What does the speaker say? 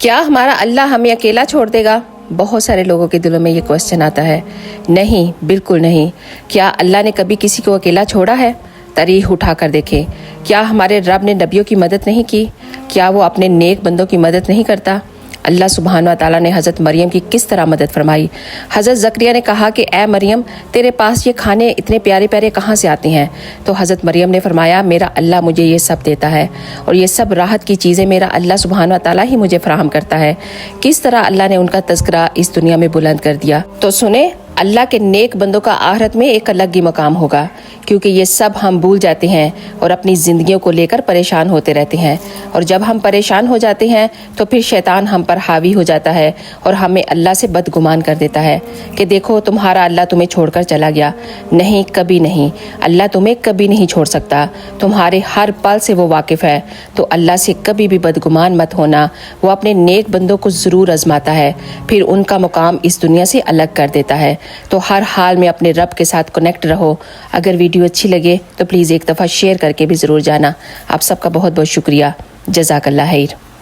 کیا ہمارا اللہ ہمیں اکیلا چھوڑ دے گا؟ بہت سارے لوگوں کے دلوں میں یہ کوسچن آتا ہے۔ نہیں، بالکل نہیں۔ کیا اللہ نے کبھی کسی کو اکیلا چھوڑا ہے؟ تاریخ اٹھا کر دیکھیں۔ کیا ہمارے رب نے نبیوں کی مدد نہیں کی؟ کیا وہ اپنے نیک بندوں کی مدد نہیں کرتا؟ اللہ سبحانہ و تعالیٰ نے حضرت مریم کی کس طرح مدد فرمائی۔ حضرت زکریا نے کہا کہ اے مریم، تیرے پاس یہ کھانے اتنے پیارے پیارے کہاں سے آتے ہیں؟ تو حضرت مریم نے فرمایا، میرا اللہ مجھے یہ سب دیتا ہے، اور یہ سب راحت کی چیزیں میرا اللہ سبحانہ و تعالیٰ ہی مجھے فراہم کرتا ہے۔ کس طرح اللہ نے ان کا تذکرہ اس دنیا میں بلند کر دیا۔ تو سنیں، اللہ کے نیک بندوں کا آخرت میں ایک الگ ہی مقام ہوگا، کیونکہ یہ سب ہم بھول جاتے ہیں اور اپنی زندگیوں کو لے کر پریشان ہوتے رہتے ہیں، اور جب ہم پریشان ہو جاتے ہیں تو پھر شیطان ہم پر حاوی ہو جاتا ہے اور ہمیں اللہ سے بدگمان کر دیتا ہے کہ دیکھو تمہارا اللہ تمہیں چھوڑ کر چلا گیا۔ نہیں، کبھی نہیں، اللہ تمہیں کبھی نہیں چھوڑ سکتا، تمہارے ہر پل سے وہ واقف ہے۔ تو اللہ سے کبھی بھی بدگمان مت ہونا، وہ اپنے نیک بندوں کو ضرور آزماتا ہے، پھر ان کا مقام اس دنیا سے الگ کر دیتا ہے۔ تو ہر حال میں اپنے رب کے ساتھ کنیکٹ رہو۔ اگر ویڈیو اچھی لگے تو پلیز ایک دفعہ شیئر کر کے بھی ضرور جانا۔ آپ سب کا بہت بہت شکریہ۔ جزاک اللہ خیر۔